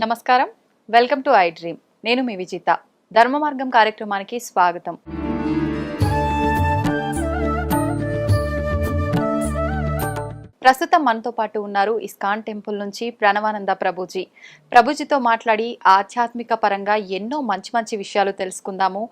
నమస్కారం, welcome to I dream. నేను మీ విజిత. ధర్మ మార్గం కార్యక్రమానికి స్వాగతం. ప్రస్తుతం మనతో పాటు ఉన్నారు ఇస్కాన్ టెంపుల్ నుంచి ప్రణవానంద ప్రభుజీ. ప్రభుజీతో మాట్లాడి ఆధ్యాత్మిక పరంగా ఎన్నో మంచి మంచి విషయాలు తెలుసుకుందాము.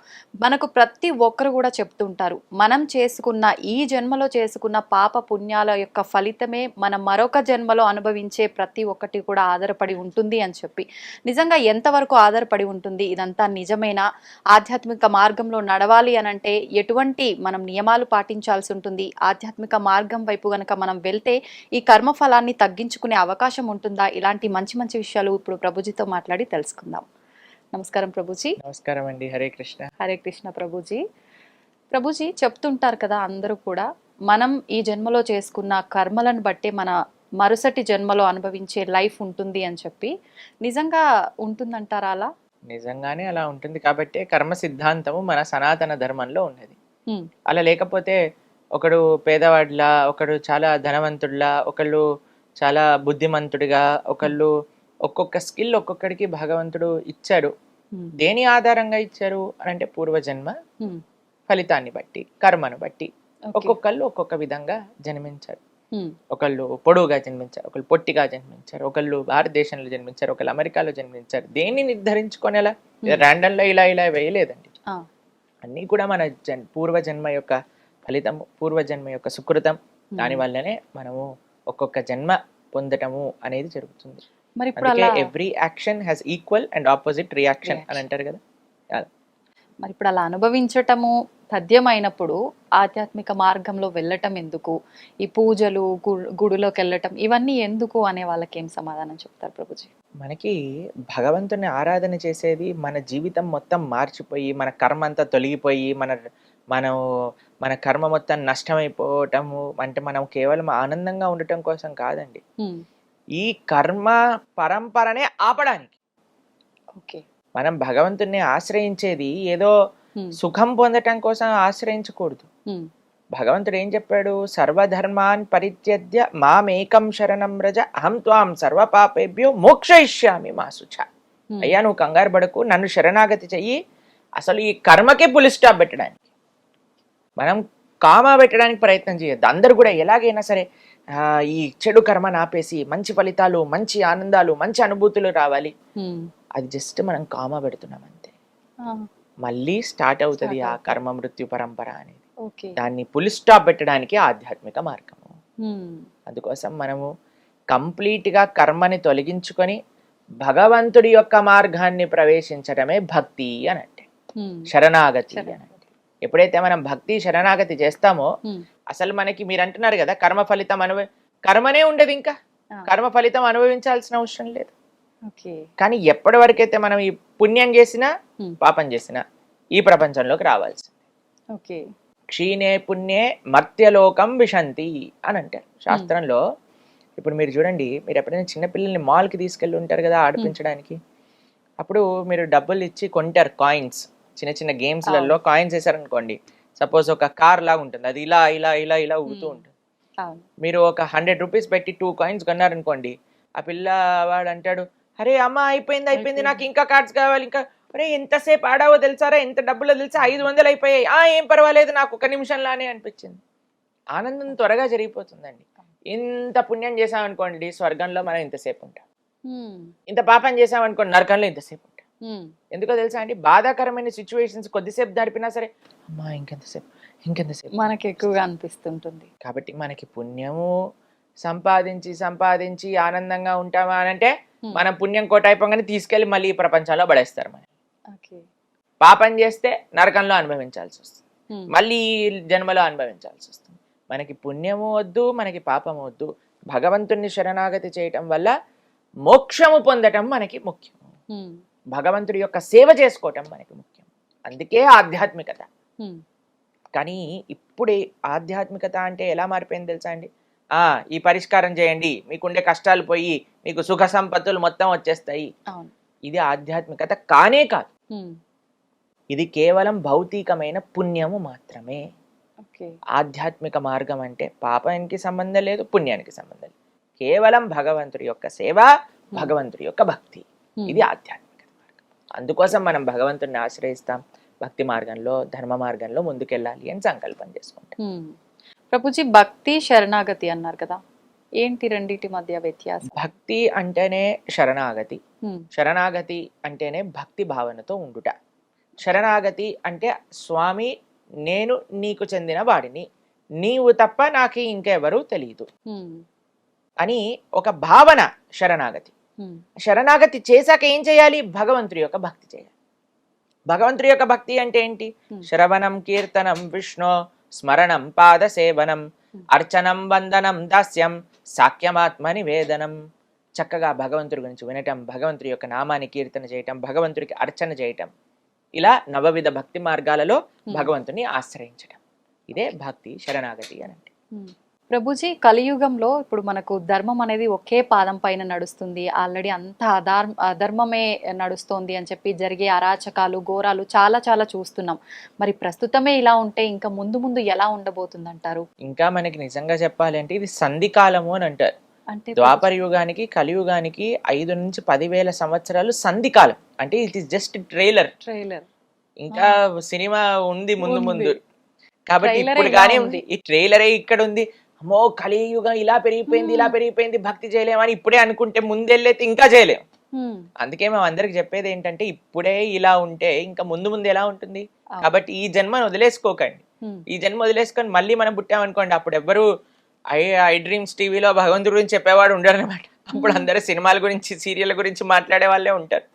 మనకు ప్రతి ఒక్కరు కూడా చెప్తుంటారు, మనం చేసుకున్న ఈ జన్మలో చేసుకున్న పాప పుణ్యాల యొక్క ఫలితమే మనం మరొక జన్మలో అనుభవించే ప్రతి ఒక్కటి కూడా ఆధారపడి ఉంటుంది అని చెప్పి. నిజంగా ఎంతవరకు ఆధారపడి ఉంటుంది? ఇదంతా నిజమేనా? ఆధ్యాత్మిక మార్గంలో నడవాలి అనంటే ఎటువంటి మనం నియమాలు పాటించాల్సి ఉంటుంది? ఆధ్యాత్మిక మార్గం వైపు గనక మనం వెళ్తే ఈ కర్మ ఫలాన్ని తగ్గించుకునే అవకాశం ఉంటుందా? ఇలాంటి మంచి మంచి విషయాలు ఇప్పుడు ప్రభుజీతో మాట్లాడి తెలుసుకుందాం. నమస్కారం ప్రభుజీ. నమస్కారం అండి. హరే కృష్ణ. హరే కృష్ణ ప్రభుజీ. ప్రభుజీ చెప్తుంటారు కదా, అందరూ కూడా మనం ఈ జన్మలో చేసుకున్న కర్మలను బట్టే మన మరుసటి జన్మలో అనుభవించే లైఫ్ ఉంటుంది అని చెప్పి. నిజంగా ఉంటుందంటారా అలా? నిజంగానే అలా ఉంటుంది కాబట్టి కర్మ సిద్ధాంతము మన సనాతన ధర్మంలో ఉన్నది. అలా లేకపోతే ఒకడు పేదవాడిలా, ఒకడు చాలా ధనవంతుడిలా, ఒకళ్ళు చాలా బుద్ధిమంతుడిగా, ఒకళ్ళు ఒక్కొక్క స్కిల్ ఒక్కొక్కడికి భగవంతుడు ఇచ్చాడు. దేని ఆధారంగా ఇచ్చారు అని అంటే పూర్వజన్మ ఫలితాన్ని బట్టి, కర్మను బట్టి ఒక్కొక్కళ్ళు ఒక్కొక్క విధంగా జన్మించారు. ఒకళ్ళు పొడవుగా జన్మించారు, ఒకళ్ళు పొట్టిగా జన్మించారు, ఒకళ్ళు భారతదేశంలో జన్మించారు, ఒకళ్ళు అమెరికాలో జన్మించారు. దేన్ని నిర్ధారించుకొని అలా ర్యాండమ్లో ఇలా ఇలా వేయలేదండి. అన్నీ కూడా మన పూర్వజన్మ యొక్క ఫలితం, పూర్వజన్మ యొక్క సుకృతం. దాని వల్లనే మనము ఒక్కొక్క జన్మ పొందటము అనేది జరుగుతుంది. మరి every action has equal and opposite reaction అని అంటారు కదా. మరి ఇప్పుడు అలా అనుభవించటము తథ్యమైనప్పుడు ఆధ్యాత్మిక మార్గంలో వెళ్ళటం ఎందుకు? ఈ పూజలు, గుడిలోకి వెళ్ళటం, ఇవన్నీ ఎందుకు అనే వాళ్ళకి ఏం సమాధానం చెప్తారు ప్రభుజీ? మనకి భగవంతుని ఆరాధన చేసేది మన జీవితం మొత్తం మార్చిపోయి, మన కర్మ అంతా తొలగిపోయి, మన కర్మ మొత్తం నష్టమైపోవటము అంటే మనం కేవలం ఆనందంగా ఉండటం కోసం కాదండి. ఈ కర్మ పరంపరనే ఆపడానికి. మనం భగవంతుణ్ణి ఆశ్రయించేది ఏదో సుఖం పొందటం కోసం ఆశ్రయించకూడదు. భగవంతుడు ఏం చెప్పాడు? సర్వధర్మాన్ పరిత్యజ్య మామేకం శరణం వ్రజ అహం త్వాం సర్వపాపేభ్యో మోక్షయిష్యామి మా శుచ. అయ్యా, నువ్వు కంగారు పడకు, నన్ను శరణాగతి చెయ్యి. అసలు ఈ కర్మకే పులి స్టాప్ పెట్టడానికి, మనం కామా పెట్టడానికి ప్రయత్నం చేయొద్దు. అందరు కూడా ఎలాగైనా సరే ఈ చెడు కర్మను ఆపేసి మంచి ఫలితాలు, మంచి ఆనందాలు, మంచి అనుభూతులు రావాలి. అది జస్ట్ మనం కామా పెడుతున్నాం అంతే. మళ్ళీ స్టార్ట్ అవుతుంది ఆ కర్మ మృత్యు పరంపర అనేది. దాన్ని పులి స్టాప్ పెట్టడానికి ఆధ్యాత్మిక మార్గము. అందుకోసం మనము కంప్లీట్ గా కర్మని తొలగించుకొని భగవంతుడి యొక్క మార్గాన్ని ప్రవేశించడమే భక్తి అని అంటే, శరణాగతి అని అంటే. ఎప్పుడైతే మనం భక్తి శరణాగతి చేస్తామో అసలు మనకి, మీరు అంటున్నారు కదా కర్మ ఫలితం కర్మనే ఉండదు, ఇంకా కర్మ ఫలితం అనుభవించాల్సిన అవసరం లేదు. కానీ ఎప్పటి వరకైతే మనం ఈ పుణ్యం చేసినా పాపం చేసినా ఈ ప్రపంచంలోకి రావాల్సింది. క్షీణే పుణ్యే మర్త్యలోకం విశంతి అని అంటారు శాస్త్రంలో. ఇప్పుడు మీరు చూడండి, మీరు ఎప్పుడైనా చిన్నపిల్లల్ని మాల్కి తీసుకెళ్ళి ఉంటారు కదా ఆడిపించడానికి. అప్పుడు మీరు డబ్బులు ఇచ్చి కొంటారు కాయిన్స్. చిన్న చిన్న గేమ్స్లలో కాయిన్స్ వేసారనుకోండి, సపోజ్ ఒక కార్ లాగా ఉంటుంది, అది ఇలా ఇలా ఇలా ఇలా ఊగుతూ ఉంటుంది. మీరు ఒక 100 రూపీస్ పెట్టి 2 కాయిన్స్ కొన్నారనుకోండి, ఆ పిల్లవాడు అంటాడు, అరే అమ్మ అయిపోయింది, నాకు ఇంకా కార్డ్స్ కావాలి, ఇంకా అరే ఎంతసేపు ఆడావో తెలుసారా, ఎంత డబ్బులో తెలుసా, 500 అయిపోయాయి, ఏం పర్వాలేదు, నాకు 1 నిమిషంలానే అనిపించింది. ఆనందం త్వరగా జరిగిపోతుందండి. ఇంత పుణ్యం చేసామనుకోండి స్వర్గంలో మనం ఇంతసేపు ఉంటాం, ఇంత పాపం చేసామనుకోండి నరకంలో ఇంతసేపు ఉంటాం. ఎందుకో తెలుసా అండి, బాధాకరమైన సిచ్యువేషన్స్ కొద్దిసేపు దాడిపినా సరే అమ్మా ఇంకెంతసేపు మనకి ఎక్కువగా అనిపిస్తుంటుంది. కాబట్టి మనకి పుణ్యము సంపాదించి ఆనందంగా ఉంటామా అనంటే మనం పుణ్యం కోట అయిపోగానే తీసుకెళ్లి మళ్ళీ ఈ ప్రపంచంలో పడేస్తారు. మనం పాపం చేస్తే నరకంలో అనుభవించాల్సి వస్తుంది, మళ్ళీ జన్మలో అనుభవించాల్సి వస్తుంది. మనకి పుణ్యము వద్దు, మనకి పాపము వద్దు. భగవంతుణ్ణి శరణాగతి చేయటం వల్ల మోక్షము పొందటం మనకి ముఖ్యం. భగవంతుడి యొక్క సేవ చేసుకోవటం మనకి ముఖ్యం. అందుకే ఆధ్యాత్మికత. కానీ ఇప్పుడు ఆధ్యాత్మికత అంటే ఎలా మారిపోయింది తెలుసా అండి? ఈ పరిష్కారం చేయండి, మీకుండే కష్టాలు పోయి మీకు సుఖ సంపత్తులు మొత్తం వచ్చేస్తాయి. ఇది ఆధ్యాత్మికత కానే కాదు. ఇది కేవలం భౌతికమైన పుణ్యము మాత్రమే. ఆధ్యాత్మిక మార్గం అంటే పాపానికి సంబంధం లేదు, పుణ్యానికి సంబంధం లేదు. కేవలం భగవంతుడి యొక్క సేవ, భగవంతుడి యొక్క భక్తి. ఇది ఆధ్యాత్మిక మార్గం. అందుకోసం మనం భగవంతుడిని ఆశ్రయిస్తాం, భక్తి మార్గంలో, ధర్మ మార్గంలో ముందుకెళ్ళాలి అని సంకల్పం చేసుకుంటాం. ప్రభుజీ, భక్తి శరణాగతి అన్నారు కదా, ఏంటి రెండిటి మధ్య వ్యత్యాసం? భక్తి అంటేనే శరణాగతి, శరణాగతి అంటేనే భక్తి భావనతో ఉండుట. శరణాగతి అంటే స్వామి నేను నీకు చెందిన వాడిని, నీవు తప్ప నాకు ఇంకెవరూ తెలియదు అని ఒక భావన శరణాగతి. శరణాగతి చేశాక ఏం చేయాలి? భగవంతుడి యొక్క భక్తి చేయాలి. భగవంతుడి యొక్క భక్తి అంటే ఏంటి? శ్రవణం కీర్తనం విష్ణు స్మరణం పాద సేవనం అర్చనం వందనం దాస్యం సాఖ్యమాత్మ నివేదనం. చక్కగా భగవంతుడి గురించి వినటం, భగవంతుడి యొక్క నామాన్ని కీర్తన చేయటం, భగవంతుడికి అర్చన చేయటం, ఇలా నవవిధ భక్తి మార్గాలలో భగవంతుని ఆశ్రయించటం. ఇదే భక్తి శరణాగతి అని అంటే. ప్రభుజీ, కలియుగంలో ఇప్పుడు మనకు ధర్మం అనేది ఒకే పాదం పైన నడుస్తుంది, ఆల్రెడీ అంత అధర్మమే నడుస్తోంది అని చెప్పి జరిగే అరాచకాలు, ఘోరాలు చాలా చాలా చూస్తున్నాం. మరి ప్రస్తుతమే ఇలా ఉంటే ఇంకా ముందు ముందు ఎలా ఉండబోతుంది అంటారు? ఇంకా మనకి నిజంగా చెప్పాలి అంటే ఇది సంధికాలము అని అంటారు. అంటే ద్వాపర యుగానికి కలియుగానికి 5 నుంచి 10,000 సంవత్సరాలు సంధికాలం. అంటే ఇది జస్ట్ ట్రైలర్. ఇంకా సినిమా ఉంది ముందు ముందు. కాబట్టి ఇప్పుడు గానే ఉంది, ఈ ట్రైలరే ఇక్కడ ఉంది. అమ్మో కలియుగం ఇలా పెరిగిపోయింది, ఇలా పెరిగిపోయింది, భక్తి చేయలేమని ఇప్పుడే అనుకుంటే ముందెళ్ళైతే ఇంకా చేయలేం. అందుకే మేము అందరికి చెప్పేది ఏంటంటే ఇప్పుడే ఇలా ఉంటే ఇంకా ముందు ముందు ఎలా ఉంటుంది. కాబట్టి ఈ జన్మను వదిలేసుకోకండి. ఈ జన్మ వదిలేసుకొని మళ్ళీ మనం పుట్టామనుకోండి, అప్పుడు ఎవ్వరు ఐ డ్రీమ్స్ టీవీలో భగవంతుడి గురించి చెప్పేవాడు ఉండరు అనమాట. అప్పుడు అందరూ సినిమాల గురించి, సీరియల్ గురించి మాట్లాడే వాళ్ళే ఉంటారు.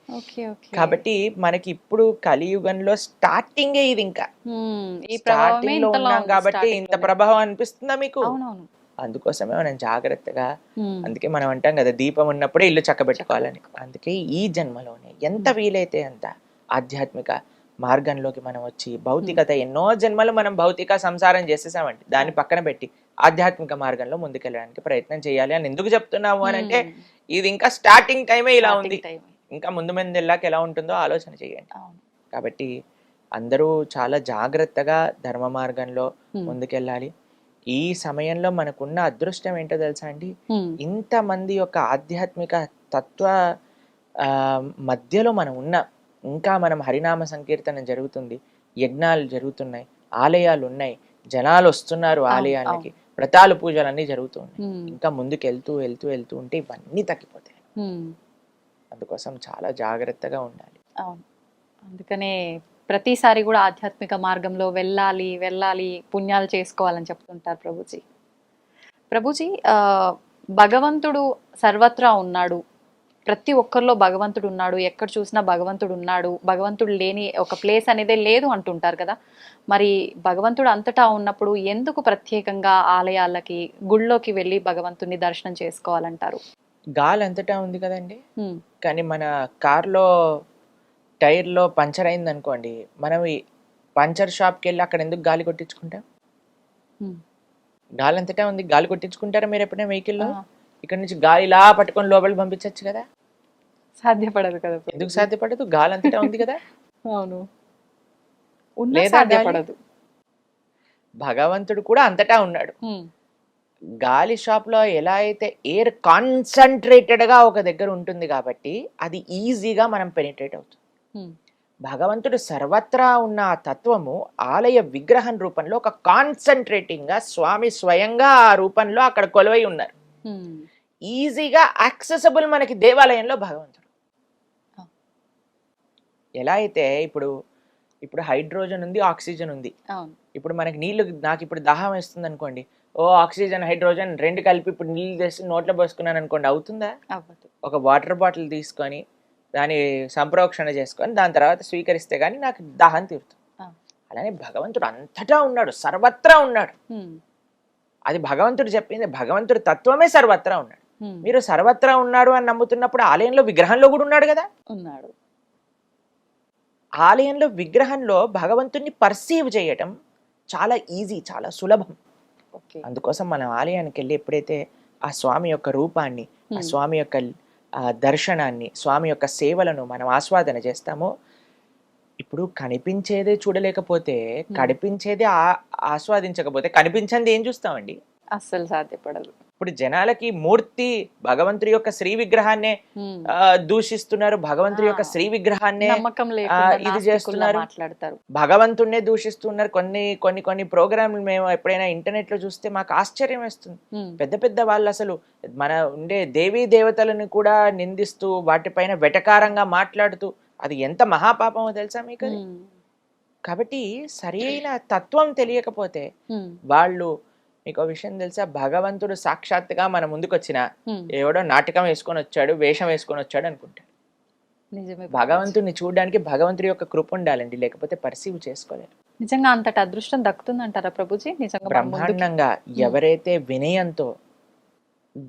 కాబట్టి మనకి ఇప్పుడు కలియుగంలో స్టార్టింగే ఇది. ఇంకా స్టార్టింగ్ లో ఉన్నాం కాబట్టి ఇంత ప్రభావం అనిపిస్తుందా మీకు? అందుకోసమే మనం జాగ్రత్తగా, అందుకే మనం అంటాం కదా దీపం ఉన్నప్పుడే ఇల్లు చక్కబెట్టుకోవాలని. అందుకే ఈ జన్మలోనే ఎంత వీలైతే అంత ఆధ్యాత్మిక మార్గంలోకి మనం వచ్చి, భౌతికత ఎన్నో జన్మలు మనం భౌతిక సంసారం చేసేసామండి, దాన్ని పక్కన పెట్టి ఆధ్యాత్మిక మార్గంలో ముందుకెళ్ళడానికి ప్రయత్నం చేయాలి అని ఎందుకు చెప్తున్నాము అని అంటే ఇది ఇంకా స్టార్టింగ్ టైమే ఇలా ఉంది. ఇంకా ముందు ముందు వెళ్ళాక ఎలా ఉంటుందో ఆలోచన చేయండి. కాబట్టి అందరూ చాలా జాగ్రత్తగా ధర్మ మార్గంలో ముందుకెళ్ళాలి. ఈ సమయంలో మనకున్న అదృష్టం ఏంటో తెలుసా అండి? ఇంతమంది యొక్క ఆధ్యాత్మిక తత్వ మధ్యలో మనం ఉన్నాం. ఇంకా మనం హరినామ సంకీర్తన జరుగుతుంది, యజ్ఞాలు జరుగుతున్నాయి, ఆలయాలు ఉన్నాయి, జనాలు వస్తున్నారు ఆలయాలకి, వ్రతాలు పూజలు అన్నీ జరుగుతున్నాయి. ఇంకా ముందుకు వెళ్తూ వెళ్తూ వెళ్తూ ఉంటే ఇవన్నీ తగ్గిపోతాయి. అందుకోసం చాలా జాగ్రత్తగా ఉండాలి. అవును, అందుకనే ప్రతిసారి కూడా ఆధ్యాత్మిక మార్గంలో వెళ్ళాలి వెళ్ళాలి, పుణ్యాలు చేసుకోవాలని చెప్తుంటారు ప్రభుజీ. ప్రభుజీ, భగవంతుడు సర్వత్రా ఉన్నాడు, ప్రతి ఒక్కరిలో భగవంతుడు ఉన్నాడు, ఎక్కడ చూసినా భగవంతుడు ఉన్నాడు, భగవంతుడు లేని ఒక ప్లేస్ అనేదే లేదు అంటుంటారు కదా. మరి భగవంతుడు అంతటా ఉన్నప్పుడు ఎందుకు ప్రత్యేకంగా ఆలయాలకి, గుళ్ళోకి వెళ్ళి భగవంతుని దర్శనం చేసుకోవాలంటారు? గాలి అంతటా ఉంది కదండి. కానీ మన కార్లో టైర్లో పంచర్ అయింది అనుకోండి, మనం ఈ పంచర్ షాప్కి వెళ్ళి అక్కడ ఎందుకు గాలి కొట్టించుకుంటాం? గాలి అంతటా ఉంది, గాలి కొట్టించుకుంటారా మీరు ఎప్పుడైనా వెహికల్లో? ఇక్కడ నుంచి గాలి ఇలా పట్టుకొని లోపలికి పంపించచ్చు కదా. సాధ్యపడదు కదా. ఎందుకు సాధ్యపడదు? గాలి అంతటా ఉంది కదా. అవును, సాధ్యపడదు. భగవంతుడు కూడా అంతటా ఉన్నాడు. గాలి షాప్ లో ఎలా అయితే ఎయిర్ కాన్సన్ట్రేటెడ్ గా ఒక దగ్గర ఉంటుంది కాబట్టి అది ఈజీగా మనం పెనిట్రేట్ అవుతుంది. భగవంతుడు సర్వత్రా ఉన్న ఆ తత్వము ఆలయ విగ్రహం రూపంలో ఒక కాన్సన్ట్రేటింగ్ గా స్వామి స్వయంగా ఆ రూపంలో అక్కడ కొలువై ఉన్నారు. ఈజీగా యాక్సెసబుల్ మనకి దేవాలయంలో భగవంతుడు. ఎలా అయితే ఇప్పుడు హైడ్రోజన్ ఉంది, ఆక్సిజన్ ఉంది. ఇప్పుడు మనకి నీళ్లు, నాకు ఇప్పుడు దాహం వేస్తుంది అనుకోండి, ఆక్సిజన్ హైడ్రోజన్ రెండు కలిపి ఇప్పుడు నీళ్ళు తెచ్చి నోట్లో పోసుకున్నాను అనుకోండి, అవుతుందా? ఒక వాటర్ బాటిల్ తీసుకొని దాన్ని సంప్రోక్షణ చేసుకొని దాని తర్వాత స్వీకరిస్తే గానీ నాకు దాహం తీరుతుంది. అలానే భగవంతుడు అంతటా ఉన్నాడు, సర్వత్రా ఉన్నాడు. అది భగవంతుడు చెప్పింది, భగవంతుడు తత్వమే సర్వత్రా ఉన్నాడు. మీరు సర్వత్రా ఉన్నాడు అని నమ్ముతున్నప్పుడు ఆలయంలో విగ్రహంలో కూడా ఉన్నాడు కదా. ఉన్నాడు. ఆలయంలో విగ్రహంలో భగవంతుడిని పర్సీవ్ చేయటం చాలా ఈజీ, చాలా సులభం. అందుకోసం మనం ఆలయానికి వెళ్ళి ఎప్పుడైతే ఆ స్వామి యొక్క రూపాన్ని, ఆ స్వామి యొక్క దర్శనాన్ని, స్వామి యొక్క సేవలను మనం ఆస్వాదన చేస్తామో, ఇప్పుడు కనిపించేదే చూడలేకపోతే, కనిపించేదే ఆస్వాదించకపోతే కనిపించింది ఏం చూస్తామండి? అస్సలు సాధ్యపడదు. ఇప్పుడు జనాలకి మూర్తి భగవంతుడి యొక్క శ్రీ విగ్రహాన్నే దూషిస్తున్నారు, భగవంతుడి యొక్క శ్రీ విగ్రహాన్నే నమ్మకం లేకుండా ఇది నాస్తికుల్లా చేస్తున్నారు, మాట్లాడతారు. భగవంతుడినే దూషిస్తున్నారు. కొన్ని ప్రోగ్రాంలు మేము ఎప్పుడైనా ఇంటర్నెట్ లో చూస్తే మాకు ఆశ్చర్యం వేస్తుంది. పెద్ద పెద్ద వాళ్ళు అసలు మన ఉండే దేవీ దేవతలను కూడా నిందిస్తూ వాటిపైన వెటకారంగా మాట్లాడుతూ, అది ఎంత మహాపాపమో తెలుసా మీకు అది? కాబట్టి సరైన తత్వం తెలియకపోతే వాళ్ళు, మీకు విషయం తెలుసా, భగవంతుడు సాక్షాత్తుగా మన ముందుకు వచ్చిన ఎవడో నాటకం వేసుకొని వచ్చాడు, వేషం వేసుకొని వచ్చాడు అనుకుంటాడు. నిజమే. భగవంతుడిని చూడడానికి భగవంతుడి యొక్క కృప ఉండాలండి, లేకపోతే పర్సీవ్ చేసుకోలేరు. నిజంగా అంతటి అదృష్టం దక్కుతుందంటారా ప్రభుజీ? నిజంగా బ్రహ్మాండంగా ఎవరైతే వినయంతో,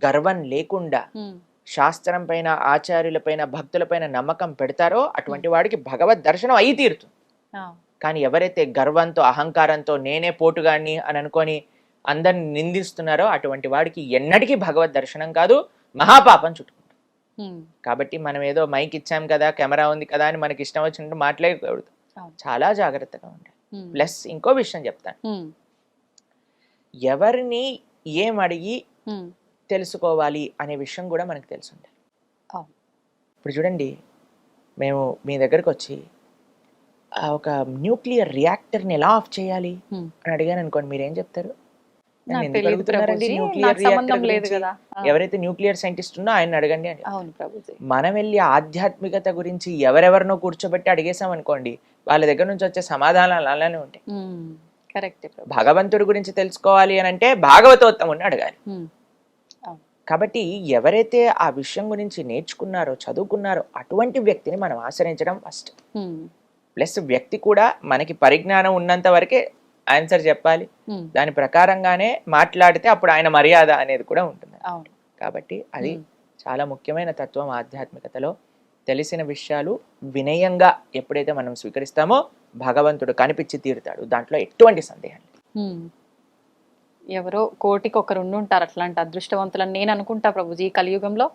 గర్వం లేకుండా శాస్త్రం పైన, ఆచార్యుల పైన, భక్తుల పైన నమ్మకం పెడతారో అటువంటి వాడికి భగవద్ దర్శనం అయి తీరుతుంది. కానీ ఎవరైతే గర్వంతో, అహంకారంతో, నేనే పోటుగాన్ని అని అనుకొని అందరిని నిందిస్తున్నారో అటువంటి వాడికి ఎన్నటికీ భగవద్ దర్శనం కాదు, మహాపాపం చుట్టుకుంటాం. కాబట్టి మనం ఏదో మైక్ ఇచ్చాం కదా, కెమెరా ఉంది కదా అని మనకి ఇష్టం వచ్చినట్టు మాట్లాడకూడదు, చాలా జాగ్రత్తగా ఉండాలి. ప్లస్ ఇంకో విషయం చెప్తాను, ఎవరిని ఏం అడిగి తెలుసుకోవాలి అనే విషయం కూడా మనకు తెలిసి ఉండాలి. ఇప్పుడు చూడండి, మేము మీ దగ్గరకు వచ్చి ఒక న్యూక్లియర్ రియాక్టర్ని ఎలా ఆఫ్ చేయాలి అని అడిగాను అనుకోండి, మీరేం చెప్తారు? ఎవరైతే న్యూక్లియర్ సైంటిస్ట్ ఉన్నో ఆయన అడగండి అని. మనం వెళ్ళి ఆధ్యాత్మికత గురించి ఎవరెవరినో కూర్చోబెట్టి అడిగేసాం అనుకోండి, వాళ్ళ దగ్గర నుంచి వచ్చే సమాధానాలు అలానే ఉంటాయి. భగవంతుడి గురించి తెలుసుకోవాలి అని అంటే భాగవతోత్తముని అడగాలి. కాబట్టి ఎవరైతే ఆ విషయం గురించి నేర్చుకున్నారో, చదువుకున్నారో అటువంటి వ్యక్తిని మనం ఆశ్రయించడం ఫస్ట్. ప్లస్ వ్యక్తి కూడా మనకి పరిజ్ఞానం ఉన్నంత వరకే ఆన్సర్ చెప్పాలి, దాని ప్రకారంగానే మాట్లాడితే అప్పుడు ఆయన మర్యాద అనేది కూడా ఉంటుంది. కాబట్టి అది చాలా ముఖ్యమైన తత్వం ఆధ్యాత్మికతలో. తెలిసిన విషయాలు వినయంగా ఎప్పుడైతే మనం స్వీకరిస్తామో భగవంతుడు కనిపించి తీరుతాడు, దాంట్లో ఎటువంటి సందేహం లేదు. ఎవరో కోటికి ఒకరు ఉండుంటారు అట్లాంటి అదృష్టవంతులని నేను అనుకుంటా ప్రభుజీ ఈ కలియుగంలో.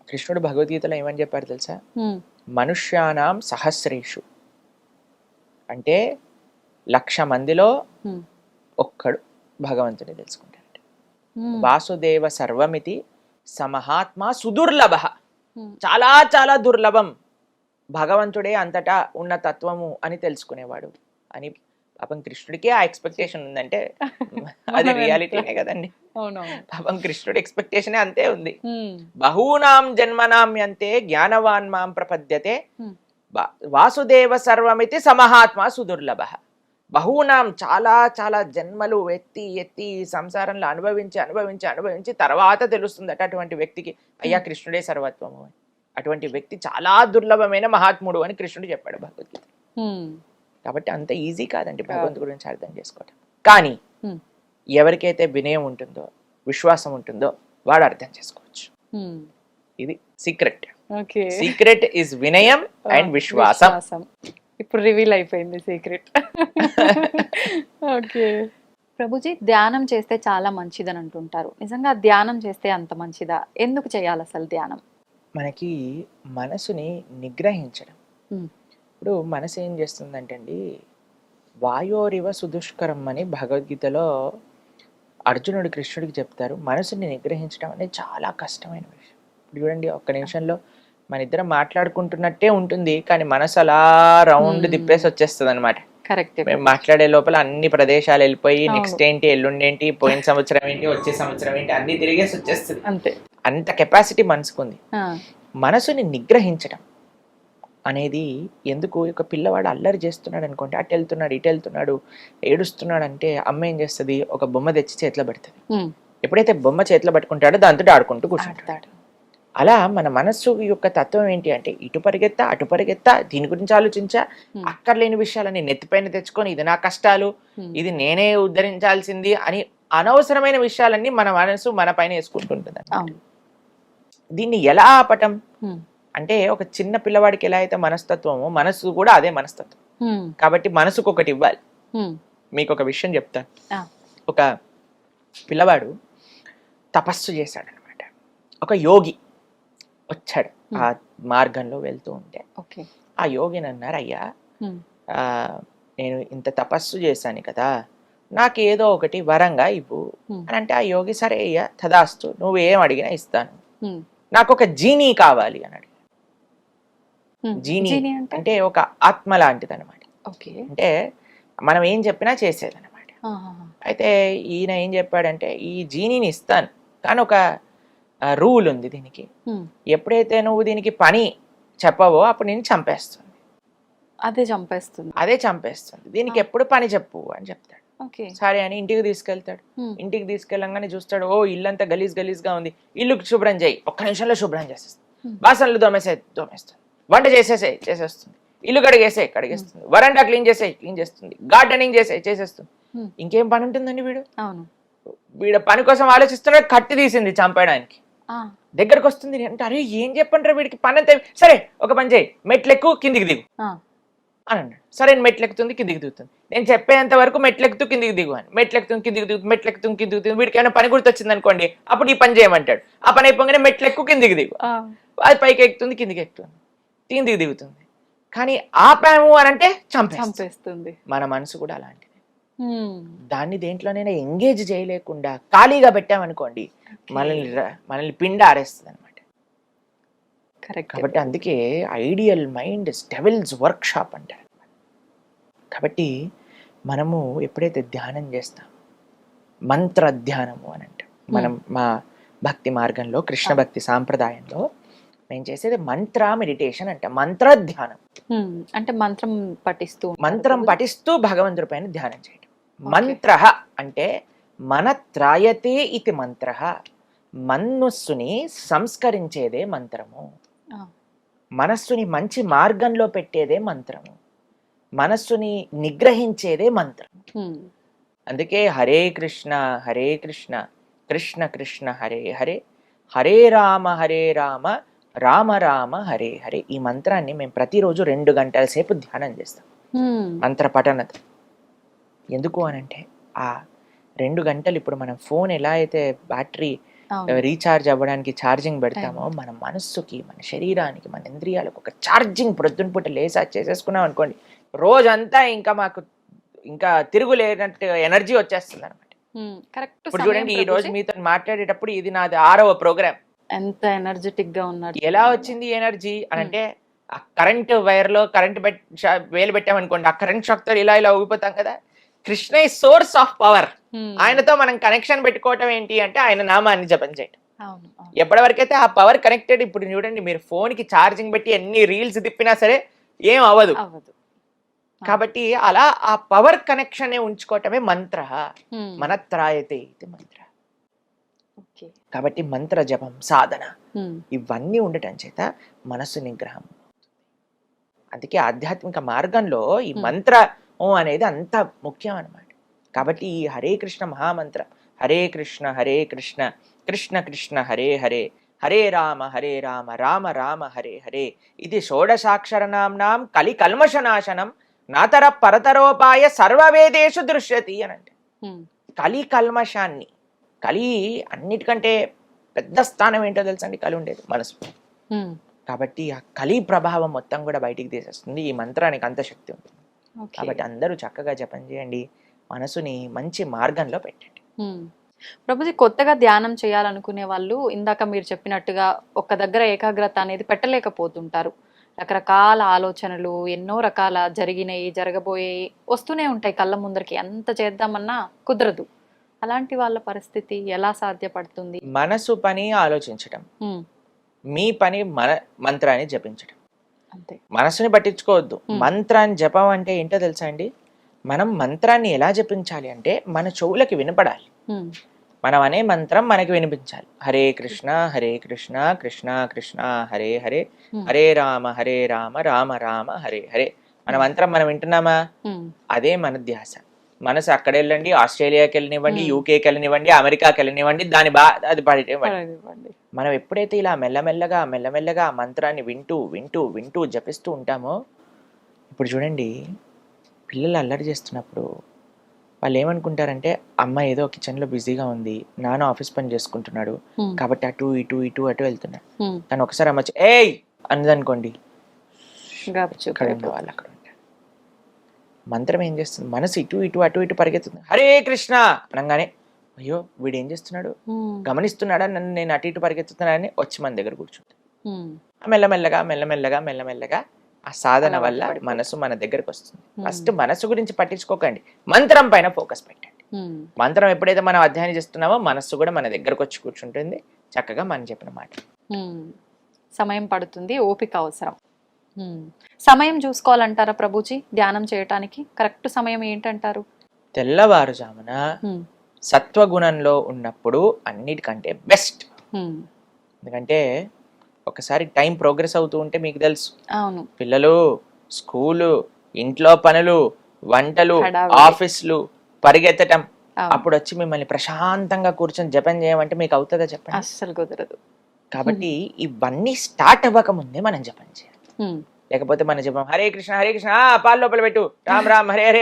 కృష్ణుడు భగవద్గీతలో ఏమని చెప్పారు తెలుసా? మనుష్యానాం సహస్రేషు, అంటే 1,00,000 మందిలో ఒక్కడు భగవంతుని తెలుసుకుంటాడు. వాసుదేవ సర్వమితి సమహాత్మ సుదుర్లభ, చాలా చాలా దుర్లభం భగవంతుడే అంతటా ఉన్న తత్వము అని తెలుసుకునేవాడు అని. పాపం కృష్ణుడికి ఆ ఎక్స్పెక్టేషన్ ఉందంటే అది రియాలిటీనే కదండి. పాపం కృష్ణుడి ఎక్స్పెక్టేషన్ అంతే ఉంది. బహూనాం జన్మనామ్యంతే జ్ఞానవాన్ మాం ప్రపద్యతే వాసుదేవ సర్వమితి సమహాత్మ సుదుర్లభ. బహూనాం చాలా చాలా జన్మలు ఎత్తి ఎత్తి సంసారంలో అనుభవించి తర్వాత తెలుస్తుందట అటువంటి వ్యక్తికి, అయ్యా కృష్ణుడే సర్వత్వము అని. అటువంటి వ్యక్తి చాలా దుర్లభమైన మహాత్ముడు అని కృష్ణుడు చెప్పాడు భగవద్గీత. కాబట్టి అంత ఈజీ కాదండి భగవంతుడి గురించి అర్థం చేసుకోవటం. కానీ ఎవరికైతే వినయం ఉంటుందో, విశ్వాసం ఉంటుందో వాడు అర్థం చేసుకోవచ్చు. ఇది సీక్రెట్. సీక్రెట్ ఇస్ వినయం అండ్ విశ్వాసం. ఇప్పుడు రివీల్ అయిపోయింది సీక్రెట్. ఓకే ప్రభుజీ, ధ్యానం చేస్తే చాలా మంచిదని అంటుంటారు. నిజంగా ధ్యానం చేస్తే అంత మంచిదా? ఎందుకు చేయాలి అసలు ధ్యానం? మనకి మనసుని నిగ్రహించడం. ఇప్పుడు మనసు ఏం చేస్తుందంటే అండి, వాయోరివ సుదుష్కరం అని భగవద్గీతలో అర్జునుడు కృష్ణుడికి చెప్తారు. మనసుని నిగ్రహించడం అనేది చాలా కష్టమైన విషయం. ఇప్పుడు చూడండి, ఒక్క నిమిషంలో మన ఇద్దరం మాట్లాడుకుంటున్నట్టే ఉంటుంది, కానీ మనసు అలా రౌండ్ తిప్పేసి వచ్చేస్తుంది అనమాట. మేము మాట్లాడే లోపల అన్ని ప్రదేశాలు వెళ్ళిపోయి నెక్స్ట్ ఏంటి, ఎల్లుండి ఏంటి, పోయిన సంవత్సరం ఏంటి, వచ్చే సంవత్సరం ఏంటి అన్ని తిరిగేసి వచ్చేస్తుంది. అంతే, అంత కెపాసిటీ మనసుకుంది. మనసుని నిగ్రహించడం అనేది ఎందుకు? ఒక పిల్లవాడు అల్లరి చేస్తున్నాడు అనుకోండి, అటు వెళ్తున్నాడు ఇటు వెళ్తున్నాడు ఏడుస్తున్నాడు అంటే అమ్మ ఏం చేస్తుంది, ఒక బొమ్మ తెచ్చి చేతిలో పెడుతుంది. ఎప్పుడైతే బొమ్మ చేతిలో పట్టుకుంటాడో దాంతో ఆడుకుంటూ కూర్చుంటాడు. అలా మన మనస్సు యొక్క తత్వం ఏంటి అంటే, ఇటు పరిగెత్తా అటు పరిగెత్తా, దీని గురించి ఆలోచించా, అక్కర్లేని విషయాలని నెత్తిపైన తెచ్చుకొని ఇది నా కష్టాలు, ఇది నేనే ఉద్ధరించాల్సింది అని అనవసరమైన విషయాలన్నీ మన మనసు మన పైన వేసుకుంటుంటుంది. దీన్ని ఎలా ఆపటం అంటే, ఒక చిన్న పిల్లవాడికి ఎలా అయితే మనస్తత్వమో మనసు కూడా అదే మనస్తత్వం. కాబట్టి మనసుకు ఒకటి ఇవ్వాలి. మీకు ఒక విషయం చెప్తాను. ఒక పిల్లవాడు తపస్సు చేశాడు అనమాట. ఒక యోగి వచ్చాడు ఆ మార్గంలో వెళ్తూ ఉంటే. ఆ యోగిని అన్నారు, అయ్యా నేను ఇంత తపస్సు చేశాను కదా, నాకు ఏదో ఒకటి వరంగా ఇవ్వు అని అంటే ఆ యోగి సరే అయ్యా తదాస్తు నువ్వు ఏం అడిగినా ఇస్తాను, నాకు ఒక జీనీ కావాలి అని అడిగి. జీనీ అంటే ఒక ఆత్మ లాంటిది అనమాట. అంటే మనం ఏం చెప్పినా చేసేది అనమాట. అయితే ఈయన ఏం చెప్పాడంటే ఈ జీనీని ఇస్తాను కానీ ఒక రూల్ ఉంది దీనికి, ఎప్పుడైతే నువ్వు దీనికి పని చెప్పవో అప్పుడు నేను చంపేస్తుంది, అదే చంపేస్తుంది, దీనికి ఎప్పుడు పని చెప్పు అని చెప్తాడు. సరే అని ఇంటికి తీసుకెళ్తాడు. ఇంటికి తీసుకెళ్ళంగానే చూస్తాడు, ఓ ఇల్లంతా గలీజ్ గలీజ్గా ఉంది, ఇల్లు శుభ్రం చేయి, ఒక్క నిమిషంలో శుభ్రం చేసేస్తుంది, బాసనలు దోమేస్తుంది, వంట చేసేస్తుంది, ఇల్లు కడిగేస్తుంది, వరండా క్లీన్ చేస్తుంది, గార్డెనింగ్ చేసేస్తుంది. ఇంకేం పని ఉంటుందండి వీడు పని కోసం ఆలోచిస్తున్నాడు, కత్తి తీసింది చంపడానికి దగ్గరకు వస్తుంది అంటే అరే ఏం చెప్పంటారు వీడికి పని అంతే, సరే ఒక పని చేయి మెట్లెక్కు కిందికి దిగు అని అన్నాడు. సరే మెట్లెక్కుతుంది కిందికి దిగుతుంది, నేను చెప్పేంత వరకు మెట్లెక్కుతూ కిందికి దిగు అని, మెట్లెక్కుతుంది కిందికి దిగుతుంది, వీడికి ఏమైనా పని గుర్తొచ్చింది అనుకోండి అప్పుడు ఈ పని చేయమంటాడు, ఆ పని అయిపోగానే మెట్లెక్కు కిందికి దిగు, అది పైకి ఎక్కుతుంది కిందికి ఎక్కుతుంది కిందికి దిగుతుంది. కానీ ఆపాము అని అంటే చంపేస్తుంది. మన మనసు కూడా అలాంటిది, దాన్ని దేంట్లోనైనా ఎంగేజ్ చేయలేకుండా ఖాళీగా పెట్టామనుకోండి మనల్ని పిండి ఆరేస్తుంది అనమాట. కాబట్టి అందుకే idle mind devil's workshop అంటారు. కాబట్టి మనము ఎప్పుడైతే ధ్యానం చేస్తాం, మంత్ర ధ్యానము అని అంటాం, మనం మా భక్తి మార్గంలో కృష్ణ భక్తి సాంప్రదాయంలో మేము చేసేది మంత్ర మెడిటేషన్ అంటే మంత్ర ధ్యానం. అంటే మంత్రం పఠిస్తూ భగవంతుడి పైన ధ్యానం చేయడం. మంత్ర అంటే మన త్రాయతే ఇది మంత్ర, మనస్సుని సంస్కరించేదే మంత్రము, మనస్సుని మంచి మార్గంలో పెట్టేదే మంత్రము, మనస్సుని నిగ్రహించేదే మంత్రం. అందుకే హరే కృష్ణ కృష్ణ కృష్ణ హరే హరే, హరే రామ రామ రామ హరే హరే. ఈ మంత్రాన్ని మేము ప్రతిరోజు 2 గంటల సేపు ధ్యానం చేస్తాం మంత్ర పఠనత. ఎందుకు అనంటే ఆ 2 గంటలు ఇప్పుడు మనం ఫోన్ ఎలా అయితే బ్యాటరీ రీఛార్జ్ అవ్వడానికి ఛార్జింగ్ పెడతామో, మన మనస్సుకి మన శరీరానికి మన ఇంద్రియాలకు ఒక ఛార్జింగ్ ప్రొద్దున పూట లేసా చేసేసుకున్నాం అనుకోండి, రోజంతా ఇంకా మాకు ఇంకా తిరుగులేనట్టు ఎనర్జీ వచ్చేస్తుంది అనమాట. ఇప్పుడు చూడండి ఈ రోజు మీతో మాట్లాడేటప్పుడు ఇది నాది 6వ ప్రోగ్రామ్. ఎంత ఎనర్జెటిక్ గా ఉన్నారు. ఎలా వచ్చింది ఎనర్జీ అంటే ఆ కరెంట్ వైర్ లో కరెంట్ వేలు పెట్టామనుకోండి, ఆ కరెంట్ షాక్ తో ఇలా ఊగిపోతాం కదా. కృష్ణ ఈ సోర్స్ ఆఫ్ పవర్, ఆయనతో మనం కనెక్షన్ పెట్టుకోవటం ఏంటి అంటే ఆయన నామాన్ని జపం చేయటం. ఎప్పటి వరకైతే ఆ పవర్ కనెక్టెడ్, ఇప్పుడు చూడండి మీరు ఫోన్ కి ఛార్జింగ్ పెట్టి ఎన్ని రీల్స్ తిప్పినా సరే ఏం అవ్వదు. కాబట్టి అలా ఆ పవర్ కనెక్షన్ ఉంచుకోవటమే మంత్ర, మనత్రాయతే ఇది మంత్ర. కాబట్టి మంత్ర జపం సాధన ఇవన్నీ ఉండటం చేత మనస్సు నిగ్రహం. అందుకే ఆధ్యాత్మిక మార్గంలో ఈ మంత్ర అనేది అంత ముఖ్యం అన్నమాట. కాబట్టి ఈ హరే కృష్ణ మహామంత్రం, హరే కృష్ణ కృష్ణ కృష్ణ హరే హరే, హరే రామ రామ రామ హరే హరే, ఇది షోడశాక్షరనాంనాం కలి కల్మషనాశనం నాతర పరతరోపాయ సర్వవేదేషు దృశ్యతి అని అంటే. కలి కల్మషాన్ని, కలి అన్నిటికంటే పెద్ద స్థానం ఏంటో తెలుసండి, కలి ఉండేది మనసు. కాబట్టి ఆ కలి ప్రభావం మొత్తం కూడా బయటికి తీసేస్తుంది. ఈ మంత్రానికి అంత శక్తి ఉంటుంది. కాబట్టి అందరూ చక్కగా జపం చేయండి, మనసుని మంచి మార్గంలో పెట్టండి. ప్రభుజీ, కొత్తగా ధ్యానం చేయాలనుకునే వాళ్ళు ఇందాక మీరు చెప్పినట్టుగా ఒక్క దగ్గర ఏకాగ్రత అనేది పెట్టలేకపోతుంటారు. రకరకాల ఆలోచనలు, ఎన్నో రకాల జరిగినాయి జరగబోయేవి వస్తూనే ఉంటాయి కళ్ళ ముందరికి, ఎంత చేద్దామన్నా కుదరదు. అలాంటి వాళ్ళ పరిస్థితి ఎలా సాధ్యపడుతుంది? మనసు పని ఆలోచించడం, మీ పని మంత్రాన్ని జపించడం. అంతే, మనసుని పట్టించుకోవద్దు. మంత్రాన్ని జపం అంటే ఏంటో తెలుసా అండి? మనం మంత్రాన్ని ఎలా జపించాలి అంటే మన చెవులకి వినపడాలి. మనం అనే మంత్రం మనకి వినిపించాలి. హరే కృష్ణ కృష్ణ కృష్ణ హరే హరే, హరే రామ రామ రామ హరే హరే. మన మంత్రం మనం వింటున్నామా? అదే మన ధ్యాస. మనసు అక్కడ వెళ్ళండి, ఆస్ట్రేలియాకి వెళ్ళనివ్వండి, యూకేకి వెళ్ళనివ్వండి, అమెరికాకి వెళ్ళనివ్వండి, అది పడివ్వండి. మనం ఎప్పుడైతే ఇలా మెల్లమెల్లగా మంత్రాన్ని వింటూ జపిస్తూ ఉంటామో, ఇప్పుడు చూడండి పిల్లలు అల్లరి చేస్తున్నప్పుడు వాళ్ళు ఏమనుకుంటారంటే అమ్మ ఏదో కిచెన్లో బిజీగా ఉంది, నాన్న ఆఫీస్ పని చేసుకుంటున్నాడు కాబట్టి అటు వెళ్తున్నాడు. కానీ ఒకసారి అమ్మ ఏయ్ అన్నదనుకోండి, వాళ్ళు అక్కడ ఉంటారు. మంత్రం ఏం చేస్తుంది, మనసు ఇటు ఇటు అటు ఇటు పరిగెత్తుంది. హరే కృష్ణ అనగానే అయ్యో వీడు ఏం చేస్తున్నాడు, గమనిస్తున్నాడా నన్ను, నేను అటు ఇటు పరిగెత్తుతున్నానని వచ్చి మన దగ్గర కూర్చుంటుంది. మెల్లమెల్లగా మెల్లమెల్లగా మెల్లమెల్లగా ఆ సాధన వల్ల మనసు మన దగ్గరకు వస్తుంది. ఫస్ట్ మనసు గురించి పట్టించుకోకండి, మంత్రం పైన ఫోకస్ పెట్టండి. మంత్రం ఎప్పుడైతే మనం అధ్యయనం చేస్తున్నామో మనస్సు కూడా మన దగ్గరకు వచ్చి కూర్చుంటుంది, చక్కగా మనం చెప్పిన మాట. సమయం పడుతుంది, ఓపిక అవసరం. సమయం చూసుకోవాలంటారా ప్రభుజీ ధ్యానం చేయటానికి? కరెక్ట్ సమయం ఏంటంటారు? తెల్లవారుజామున సత్వగుణంలో ఉన్నప్పుడు అన్నిటికంటే బెస్ట్. ఎందుకంటే ఒకసారి టైం ప్రోగ్రెస్ అవుతూ ఉంటే మీకు తెలుసు, అవును, పిల్లలు, స్కూలు, ఇంట్లో పనులు, వంటలు, ఆఫీసులు, పరిగెత్తటం, అప్పుడు వచ్చి మిమ్మల్ని ప్రశాంతంగా కూర్చొని జపం చేయమంటే మీకు అవుతుందా చెప్పండి? అస్సలు కుదరదు. కాబట్టి ఇవన్నీ స్టార్ట్ అవ్వక ముందే మనం జపం చేయాలి. లేకపోతే మన జపం హరే కృష్ణ హరే కృష్ణ, పాలు లోపల పెట్టు, రామ్ రామ్ హరే హరే,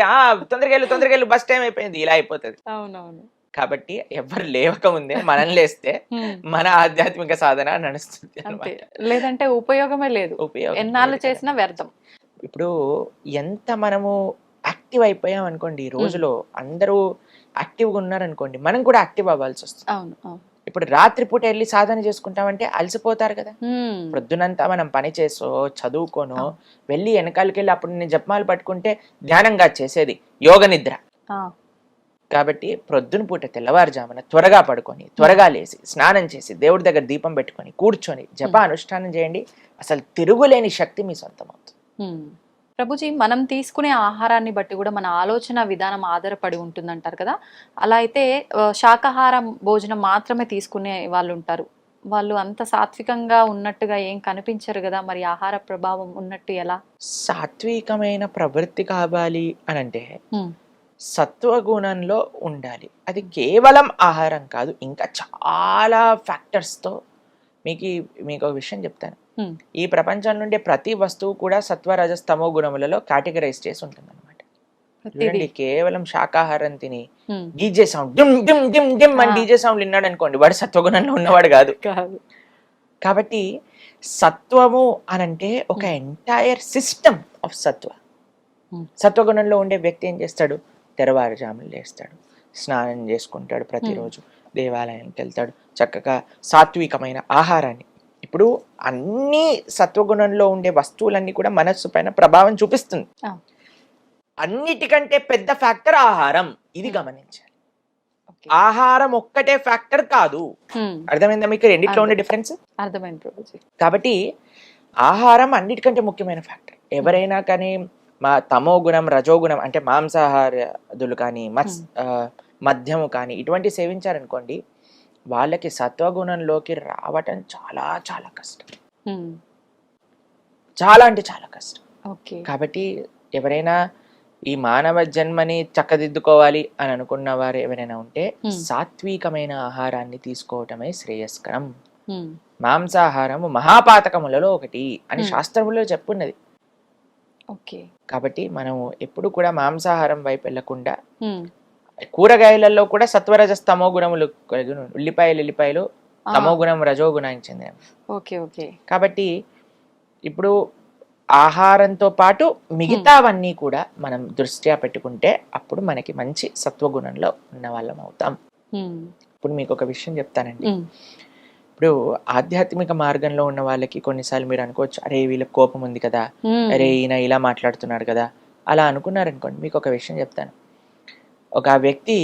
తొందరగా వెళ్ళు బస్ టైం అయిపోయింది, ఇలా అయిపోతుంది. అవునవును. కాబట్టి ఎవరు లేవక ముందే మనం లేస్తే మన ఆధ్యాత్మిక సాధన నడుస్తుంది, లేదంటే ఉపయోగమే లేదు, ఎన్నాళ్ళు చేసినా వ్యర్థం. ఇప్పుడు ఎంత మనము యాక్టివ్ అయిపోయాం అనుకోండి, ఈ రోజులో అందరూ యాక్టివ్గా ఉన్నారనుకోండి, మనం కూడా యాక్టివ్ అవ్వాల్సి వస్తుంది. అవును. ఇప్పుడు రాత్రిపూట వెళ్ళి సాధన చేసుకుంటామంటే అలసిపోతారు కదా. ప్రొద్దునంతా మనం పని చేసో చదువుకోనో వెళ్ళి వెనకాలకి వెళ్ళి అప్పుడు నేను జపమాలు పట్టుకుంటే ధ్యానంగా చేసేది యోగ నిద్ర. కాబట్టి ప్రొద్దున పూట తెల్లవారుజామున త్వరగా పడుకొని త్వరగా లేచి స్నానం చేసి దేవుడి దగ్గర దీపం పెట్టుకొని కూర్చొని జప అనుష్ఠానం చేయండి, అసలు తిరుగులేని శక్తి మీ సొంతం అవుతుంది. ప్రభుజీ, మనం తీసుకునే ఆహారాన్ని బట్టి కూడా మన ఆలోచన విధానం ఆధారపడి ఉంటుందంటారు కదా. అలా అయితే శాకాహారం భోజనం మాత్రమే తీసుకునే వాళ్ళు ఉంటారు, వాళ్ళు అంత సాత్వికంగా ఉన్నట్టుగా ఏం కనిపించరు కదా, మరి ఆహార ప్రభావం ఉన్నట్టు ఎలా? సాత్వికమైన ప్రవృత్తి కావాలి అని అంటే సత్వగుణంలో ఉండాలి. అది కేవలం ఆహారం కాదు, ఇంకా చాలా ఫ్యాక్టర్స్తో. మీకు ఒక విషయం చెప్తాను, ఈ ప్రపంచం నుండి ప్రతి వస్తువు కూడా సత్వ రజస్ తమో గుణములలో కేటగరైజ్ చేసి ఉంటుంది అనమాట. చూడండి, కేవలం శాకాహారం తిని DJ sound dim dim dim dim అని డీజే సౌండ్ విన్నాడు అనుకోండి, వాడు సత్వగుణంలో ఉన్నవాడు కాదు. కాబట్టి సత్వము అనంటే ఒక ఎంటైర్ సిస్టమ్ ఆఫ్ సత్వ. సత్వగుణంలో ఉండే వ్యక్తి ఏం చేస్తాడు, తెరవారుజాములు లేస్తాడు, స్నానం చేసుకుంటాడు, ప్రతిరోజు దేవాలయానికి వెళ్తాడు, చక్కగా సాత్వికమైన ఆహారాన్ని. ఇప్పుడు అన్ని సత్వగుణంలో ఉండే వస్తువులన్నీ కూడా మనస్సు పైన ప్రభావం చూపిస్తుంది. అన్నిటికంటే పెద్ద ఫ్యాక్టర్ ఆహారం, ఇది గమనించాలి. ఆహారం ఒక్కటే ఫ్యాక్టర్ కాదు. అర్థమైందా మీకు రెండిట్లో ఉండే డిఫరెన్స్? అర్థమైంది ప్రభుజీ. కాబట్టి ఆహారం అన్నిటికంటే ముఖ్యమైన ఫ్యాక్టర్. ఎవరైనా కానీ తమో గుణం రజోగుణం అంటే మాంసాహారులు కానీ మద్యము కానీ ఇటువంటి సేవించారనుకోండి, వాళ్ళకి సత్వగుణంలోకి రావటం చాలా చాలా కష్టం, చాలా అంటే చాలా కష్టం. కాబట్టి ఎవరైనా ఈ మానవ జన్మని చక్కదిద్దుకోవాలి అని అనుకున్న వారు ఎవరైనా ఉంటే సాత్వికమైన ఆహారాన్ని తీసుకోవటమే శ్రేయస్కరం. మాంసాహారము మహాపాతకములలో ఒకటి అని శాస్త్రములో చెప్పున్నది. కాబట్టి మనం ఎప్పుడు కూడా మాంసాహారం వైపు వెళ్లకుండా కూరగాయలలో కూడా సత్వరజస్ తమో గుణములు, ఉల్లిపాయలు తమో గుణం రజో గుణానికి చెందినవి. కాబట్టి ఇప్పుడు ఆహారంతో పాటు మిగతావన్నీ కూడా మనం దృష్ట్యా పెట్టుకుంటే అప్పుడు మనకి మంచి సత్వగుణంలో ఉన్న వాళ్ళం అవుతాం. ఇప్పుడు మీకు ఒక విషయం చెప్తానండి. ఇప్పుడు ఆధ్యాత్మిక మార్గంలో ఉన్న వాళ్ళకి కొన్నిసార్లు మీరు అనుకోవచ్చు, అరే వీళ్ళకి కోపం ఉంది కదా, అరే ఈయన ఇలా మాట్లాడుతున్నాడు కదా, అలా అనుకున్నారనుకోండి. మీకు ఒక విషయం చెప్తాను. ఒక వ్యక్తి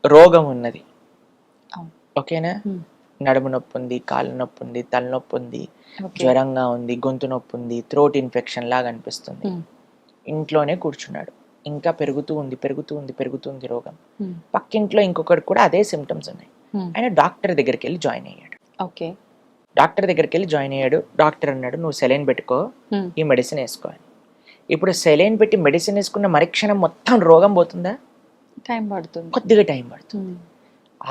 రోగం ఉన్నది, ఓకేనా, నడుము నొప్పి ఉంది, కాళ్ళ నొప్పి ఉంది, తలనొప్పి ఉంది, జ్వరంగా ఉంది, గొంతు నొప్పి ఉంది, థ్రోట్ ఇన్ఫెక్షన్ లాగా అనిపిస్తుంది, ఇంట్లోనే కూర్చున్నాడు. ఇంకా పెరుగుతుంది రోగం. పక్కింట్లో ఇంకొకటి కూడా అదే సిమ్టమ్స్ ఉన్నాయి. ఆయన డాక్టర్ దగ్గరికి వెళ్ళి జాయిన్ అయ్యాడు. డాక్టర్ అన్నాడు, నువ్వు సెలైన్ పెట్టుకో, ఈ మెడిసిన్ వేసుకో అని. ఇప్పుడు సెలైన్ పెట్టి మెడిసిన్ వేసుకున్న మరుక్షణం మొత్తం రోగం పోతుందా? టైం పడుతుంది, కొద్దిగా టైం పడుతుంది.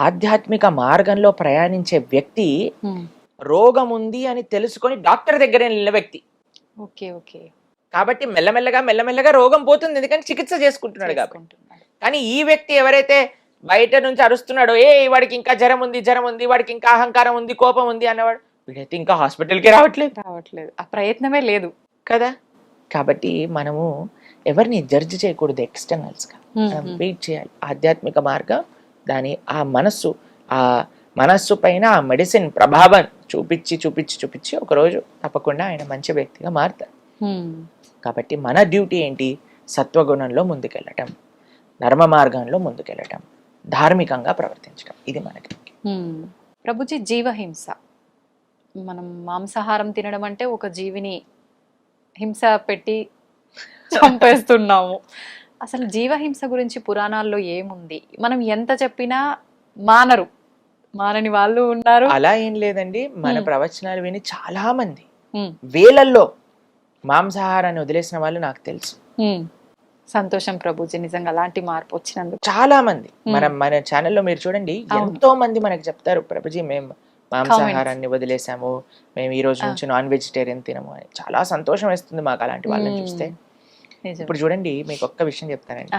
ఆధ్యాత్మిక మార్గంలో ప్రయాణించే వ్యక్తి రోగం ఉంది అని తెలుసుకొని డాక్టర్ దగ్గర వెళ్ళిన వ్యక్తి. కాబట్టి మెల్లమెల్లగా రోగం పోతుంది, ఎందుకంటే చికిత్స చేసుకుంటున్నాడు కాబట్టి. కానీ ఈ వ్యక్తి ఎవరైతే బయట నుంచి అరుస్తున్నాడో, వాడికి ఇంకా జ్వరం ఉంది, వాడికి ఇంకా అహంకారం ఉంది, కోపం ఉంది అన్నవాడు, వీడైతే ఇంకా హాస్పిటల్కి రావట్లేదు, ఆ ప్రయత్నమే లేదు కదా. కాబట్టి మనము ఎవరిని జడ్జి చేయకూడదు ఎక్స్టర్నల్స్గా, మనం వెయిట్ చేయాలి. ఆధ్యాత్మిక మార్గం దాని ఆ మనస్సు పైన ఆ మెడిసిన్ ప్రభావం చూపించి ఒకరోజు తప్పకుండా ఆయన మంచి వ్యక్తిగా మారుతారు. కాబట్టి మన డ్యూటీ ఏంటి? సత్వగుణంలో ముందుకెళ్ళటం, ధర్మ మార్గంలో ముందుకెళ్ళటం, ధార్మికంగా ప్రవర్తించడం, ఇది మనకి. ప్రభుజీ, జీవహింస, మనం మాంసాహారం తినడం అంటే ఒక జీవిని హింస పెట్టి చంపేస్తున్నాము. అసలు జీవహింస గురించి పురాణాల్లో ఏముంది? మనం ఎంత చెప్పినా మానని వాళ్ళు ఉన్నారు. అలా ఏం లేదండి, మన ప్రవచనాలు విని చాలా మంది వేలల్లో మాంసాహారాన్ని వదిలేసిన వాళ్ళు నాకు తెలుసు. సంతోషం ప్రభుజీ, నిజంగా అలాంటి మార్పు వచ్చినందుకు. చాలా మంది మన ఛానల్లో మీరు చూడండి, ఎంతో మంది మనకు చెప్తారు, ప్రభుజీ మేము మాంసాహారాన్ని వదిలేసాము, మేము ఈ రోజు నుంచి నాన్ వెజిటేరియన్ తినము అని. చాలా సంతోషం వేస్తుంది మాకు అలాంటి వాళ్ళని చూస్తే. ఇప్పుడు చూడండి, మీకు ఒక్క విషయం చెప్తానండి.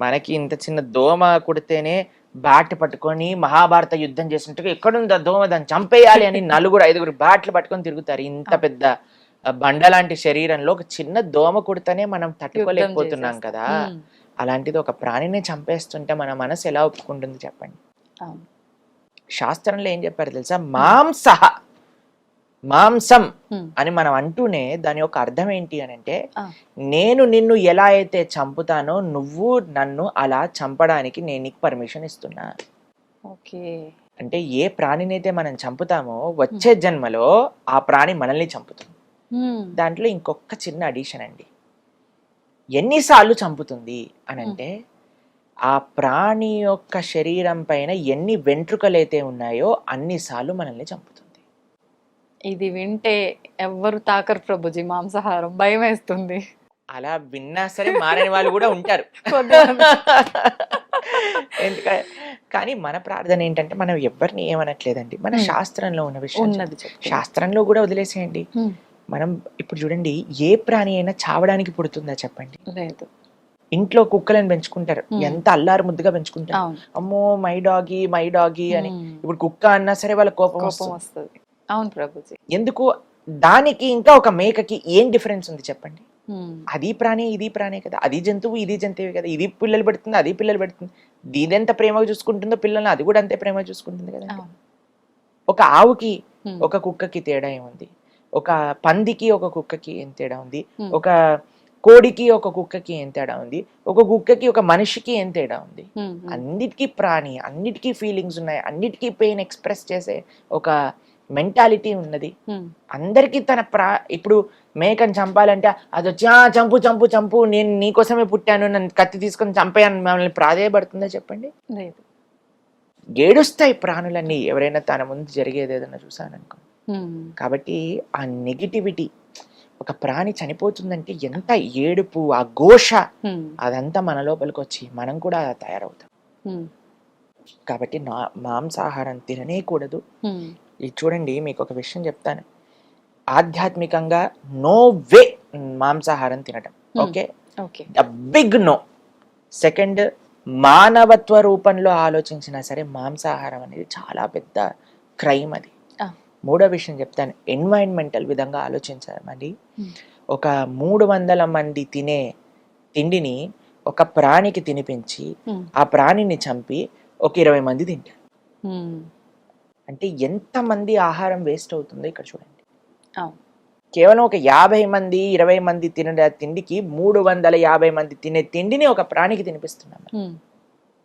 మనకి ఇంత చిన్న దోమ కుడితేనే బ్యాట్ పట్టుకొని మహాభారత యుద్ధం చేసినట్టుగా ఎక్కడుందా దోమ, దాన్ని చంపేయాలి అని 4-5 బ్యాట్లు పట్టుకొని తిరుగుతారు. ఇంత పెద్ద బండలాంటి శరీరంలో ఒక చిన్న దోమ కుడితేనే మనం తట్టుకోలేకపోతున్నాం కదా. అలాంటిది ఒక ప్రాణిని చంపేస్తుంటే మన మనసు ఎలా ఒప్పుకుంటుంది చెప్పండి? శాస్త్రంలో ఏం చెప్పారు తెలుసా? మాంసం అని మనం అంటూనే దాని యొక్క అర్థం ఏంటి అని అంటే, నేను నిన్ను ఎలా అయితే చంపుతానో నువ్వు నన్ను అలా చంపడానికి నేను నీకు పర్మిషన్ ఇస్తున్నా. అంటే ఏ ప్రాణినైతే మనం చంపుతామో వచ్చే జన్మలో ఆ ప్రాణి మనల్ని చంపుతుంది. దాంట్లో ఇంకొక చిన్న అడిషన్ అండి, ఎన్నిసార్లు చంపుతుంది అని అంటే, ఆ ప్రాణి యొక్క శరీరం పైన ఎన్ని వెంట్రుకలైతే ఉన్నాయో అన్నిసార్లు మనల్ని చంపుతుంది. ఇది వింటే ఎవ్వరు తాకరు ప్రభుజీ మాంసాహారం, భయం వేస్తుంది. అలా విన్నా సరే మారని వాళ్ళు కూడా ఉంటారు. కానీ మన ప్రార్థన ఏంటంటే, మనం ఎవరిని ఏమనట్లేదండి, మన శాస్త్రంలో ఉన్న విషయం శాస్త్రంలో కూడా వదిలేసేయండి. మనం ఇప్పుడు చూడండి, ఏ ప్రాణి అయినా చావడానికి పుడుతుందా చెప్పండి? లేదు. ఇంట్లో కుక్కలను పెంచుకుంటారు, ఎంత అల్లారు ముద్దుగా పెంచుకుంటారు. అమ్మో మై డాగి అని. ఇప్పుడు కుక్క అన్నా సరే వాళ్ళ కోపం వస్తుంది. అవును ప్రభుజీ. ఎందుకు? దానికి ఇంకా ఒక మేకకి ఏం డిఫరెన్స్ ఉంది చెప్పండి? అది ప్రాణి ఇది ప్రాణి కదా, అది జంతువు ఇది జంతువు కదా, ఇది పిల్లలు పెడుతుంది అది పిల్లలు పెడుతుంది. దీనెంత ప్రేమగా చూసుకుంటుందో పిల్లల్ని, అది కూడా అంతే ప్రేమగా చూసుకుంటుంది కదా. ఒక ఆవుకి ఒక కుక్కకి తేడా ఏముంది? ఒక పందికి ఒక కుక్కకి ఏం తేడా ఉంది? ఒక కోడికి ఒక కుక్కకి ఏం తేడా ఉంది? ఒక కుక్కకి ఒక మనిషికి ఏం తేడా ఉంది? అన్నిటికీ ప్రాణి, అన్నిటికీ ఫీలింగ్స్ ఉన్నాయి, అన్నిటికీ పెయిన్ ఎక్స్ప్రెస్ చేసే ఒక మెంటాలిటీ ఉన్నది. అందరికి ఇప్పుడు మేకని చంపాలంటే అది వచ్చి చంపు చంపు చంపు, నేను నీకోసమే పుట్టాను, నన్ను కత్తి తీసుకొని చంపేయని మమ్మల్ని ప్రాధేయపడుతుందా చెప్పండి? లేదు. ఏడుస్తాయి ప్రాణులన్నీ ఎవరైనా తన ముందు జరిగేది ఏదైనా చూసాననుకో. కాబట్టి ఆ నెగిటివిటీ, ఒక ప్రాణి చనిపోతుందంటే ఎంత ఏడుపు, ఆ ఘోష, అదంతా మన లోపలికి వచ్చి మనం కూడా తయారవుతాం. కాబట్టి మాంసాహారం తిననే కూడదు. ఇది చూడండి, మీకు ఒక విషయం చెప్తాను, ఆధ్యాత్మికంగా నో వే మాంసాహారం తినడం. Okay, big no. సెకండ్, మానవత్వ రూపంలో ఆలోచించినా సరే మాంసాహారం అనేది చాలా పెద్ద క్రైమ్ అది. మూడో విషయం చెప్తాను, ఎన్వైరన్మెంటల్ విధంగా ఆలోచించామండి. ఒక 300 మంది తినే తిండిని ఒక ప్రాణికి తినిపించి ఆ ప్రాణిని చంపి ఒక 20 మంది తింటారు. అంటే ఎంతమంది ఆహారం వేస్ట్ అవుతుందో ఇక్కడ చూడండి. కేవలం ఒక 50 మంది 20 మంది తినే తిండికి 350 మంది తినే తిండిని ఒక ప్రాణికి తినిపిస్తున్నాం.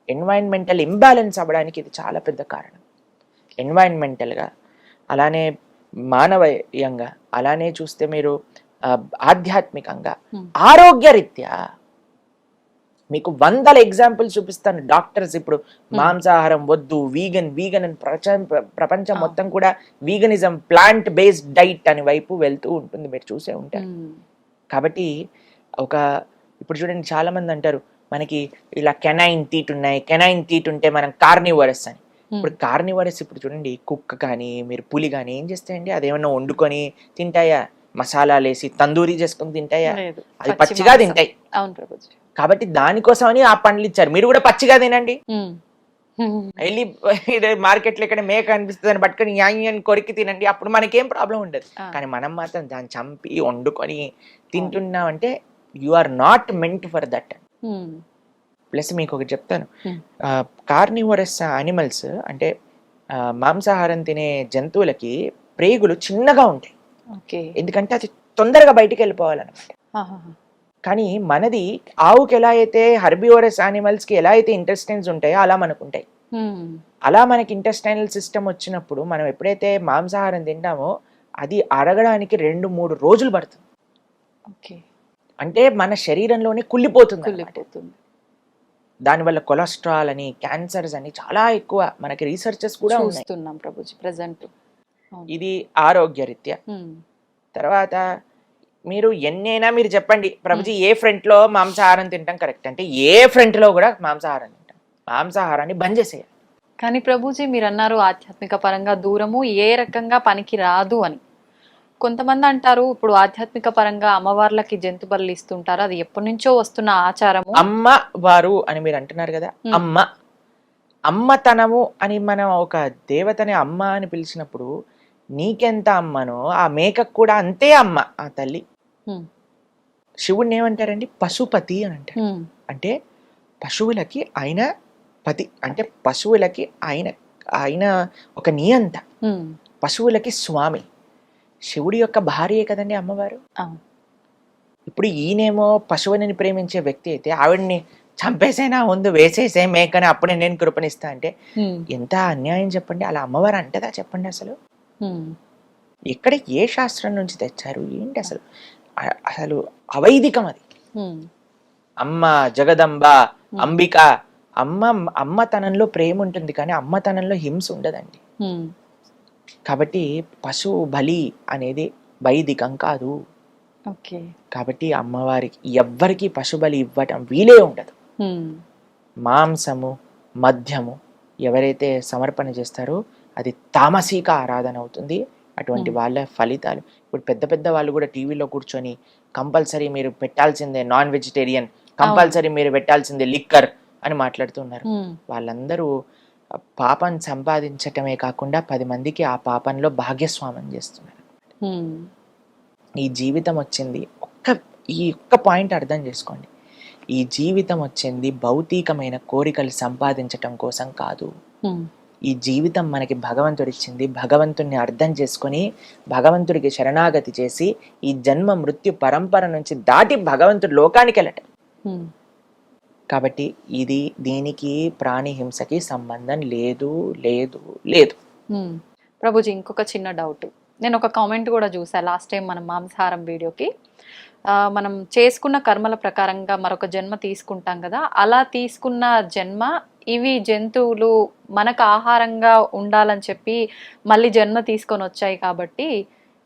ఎన్వైరన్మెంటల్ ఇంబ్యాలెన్స్ అవ్వడానికి ఇది చాలా పెద్ద కారణం. ఎన్వైరన్మెంటల్గా, అలానే మానవీయంగా, అలానే చూస్తే మీరు ఆధ్యాత్మికంగా, ఆరోగ్యరీత్యా మీకు 100 ఎగ్జాంపుల్స్ చూపిస్తాను. డాక్టర్స్ ఇప్పుడు మాంసాహారం వద్దు, వీగన్ అని ప్రపంచం మొత్తం కూడా వీగనిజం, ప్లాంట్ బేస్డ్ డైట్ అని వైపు వెళ్తూ ఉంటుంది, మీరు చూసే ఉంటారు. కాబట్టి ఇప్పుడు చూడండి, చాలా మంది అంటారు మనకి ఇలా కెనైన్ టీట్ ఉన్నాయి, కెనైన్ టీట్ ఉంటే మనం కార్నివరస్ అని. ఇప్పుడు కార్నివరస్, ఇప్పుడు చూడండి, కుక్క కానీ మీరు పులి కానీ ఏం చేస్తాయండి? అదేమన్నా వండుకొని తింటాయా? మసాలాలు వేసి తందూరి చేసుకొని తింటాయా? అది పచ్చిగా తింటాయి. కాబట్టి దానికోసమని ఆ పండ్లు ఇచ్చారు. మీరు కూడా పచ్చిగా తినండి. వెళ్ళి మార్కెట్లో ఇక్కడ మేక అనిపిస్తుంది అని పట్టుకొని యాని కొరికి తినండి, అప్పుడు మనకేం ప్రాబ్లం ఉండదు. కానీ మనం మాత్రం దాన్ని చంపి వండుకొని తింటున్నామంటే you are not meant for that. Hmm. Plus మీకు ఒకటి చెప్తాను, హ్మ్. కార్నివరస్ యానిమల్స్ అంటే మాంసాహారం తినే జంతువులకి ప్రేగులు చిన్నగా ఉంటాయి, ఓకే. ఎందుకంటే అది తొందరగా బయటికి వెళ్ళిపోవాలన్నమాట. ఆహాహా! కానీ మనది ఆవుకి ఎలా అయితే హెర్బివరస్ యానిమల్స్కి ఎలా అయితే ఇంటెస్టైన్స్ ఉంటాయో అలా మనకు ఉంటాయి. హ్మ్. అలా మనకి ఇంటెస్టైనల్ సిస్టమ్ వచ్చినప్పుడు మనం ఎప్పుడైతే మాంసాహారం తింటామో అది అరగడానికి 2-3 రోజులు పడుతుంది. ఓకే. అంటే మన శరీరంలోనే కుళ్ళిపోతుంది అన్నమాట. కుళ్ళిపోతుంది. దానివల్ల కొలెస్ట్రాల్ అని, క్యాన్సర్స్ అని చాలా ఎక్కువ మనకి రీసెర్చెస్ కూడా ఉన్నాయి. చూస్తున్నాం ప్రభుజీ ప్రెజెంట్. అవును. ఇది ఆరోగ్యరీత్యా. హ్మ్. తర్వాత మీరు ఎన్నైనా మీరు చెప్పండి ప్రభుజీ, ఏ ఫ్రంట్ లో మాంసాహారం తింటాం కరెక్ట్ అంటే ఏ ఫ్రంట్ లో కూడా మాంసాహారం తింటాం. మాంసాహారాన్ని బంద్ చేసేయాలి. కానీ ప్రభుజీ మీరన్నారు ఆధ్యాత్మిక పరంగా దూరము ఏ రకంగా పనికి రాదు అని. కొంతమంది అంటారు ఇప్పుడు ఆధ్యాత్మిక పరంగా అమ్మవార్లకి జంతు బలులు ఇస్తుంటారు, అది ఎప్పటి నుంచో వస్తున్న ఆచారము. అమ్మ వారు అని మీరు అంటున్నారు కదా, అమ్మ అమ్మతనము అని మనం ఒక దేవతని అమ్మ అని పిలిచినప్పుడు నీకెంత అమ్మనో ఆ మేకకు కూడా అంతే అమ్మ ఆ తల్లి. హ్మ్. శివుడిని ఏమంటారండి? పశుపతి అని అంటారు. హ్మ్. అంటే పశువులకి ఆయన పతి, అంటే పశువులకి ఆయన ఆయన ఒక నియంత, హ్మ్. పశువులకి స్వామి. శివుడి యొక్క భార్యే కదండి అమ్మవారు. అవును. ఇప్పుడు ఈయనేమో పశువుని ప్రేమించే వ్యక్తి అయితే ఆవిడ్ని చంపేసైనా ముందు వేసేసే మేకని అప్పుడే నేను కృపణిస్తా అంటే హ్మ్. ఎంత అన్యాయం చెప్పండి. అలా అమ్మవారు అంటదా చెప్పండి? అసలు హ్మ్. ఇక్కడ ఏ శాస్త్రం నుంచి తెచ్చారు ఏంటి అసలు? అసలు అవైదికం అది. హ్మ్. అమ్మ జగదంబ అంబిక, అమ్మ అమ్మతనంలో ప్రేమ ఉంటుంది కానీ అమ్మతనంలో హింస ఉండదండి. హ్మ్. కాబట్టి పశు బలి అనేది వైదికం కాదు. ఓకే. కాబట్టి అమ్మవారికి ఎవ్వరికి పశుబలి ఇవ్వటం వీలే ఉండదు. హ్మ్. మాంసము మద్యము ఎవరైతే సమర్పణ చేస్తారో అది తామసిక ఆరాధన అవుతుంది. అటువంటి వాళ్ళ ఫలితాలు ఇప్పుడు పెద్ద పెద్ద వాళ్ళు కూడా టీవీలో కూర్చొని కంపల్సరీ మీరు పెట్టాల్సిందే నాన్ వెజిటేరియన్, కంపల్సరీ మీరు పెట్టాల్సిందే లిక్కర్ అని మాట్లాడుతున్నారు. హ్మ్. వాళ్ళందరూ పాపం సంపాదించటమే కాకుండా 10 మందికి ఆ పాపంలో భాగ్యస్వామం చేస్తున్నారు. హ్మ్. ఈ జీవితం వచ్చింది ఈ ఒక్క పాయింట్ అర్థం చేసుకోండి. ఈ జీవితం వచ్చింది భౌతికమైన కోరికలు సంపాదించటం కోసం కాదు. హ్మ్. ఈ జీవితం మనకి భగవంతుడు ఇచ్చింది భగవంతుడిని అర్థం చేసుకొని భగవంతుడికి శరణాగతి చేసి ఈ జన్మ మృత్యు పరంపర నుంచి దాటి భగవంతుడి లోకానికి వెళ్ళటం. హ్మ్. కాబట్టి దీనికి ప్రాణి హింసకి సంబంధం లేదు లేదు లేదు. హ్మ్. ప్రభుజీ ఇంకొక చిన్న డౌట్. నేను ఒక కామెంట్ కూడా చూసా లాస్ట్ టైం మనం మాంసాహారం వీడియోకి. మనం చేసుకున్న కర్మల ప్రకారంగా మరొక జన్మ తీసుకుంటాం కదా, అలా తీసుకున్న జన్మ ఇవి జంతువులు మనకు ఆహారంగా ఉండాలని చెప్పి మళ్ళీ జన్మ తీసుకొని వచ్చాయి కాబట్టి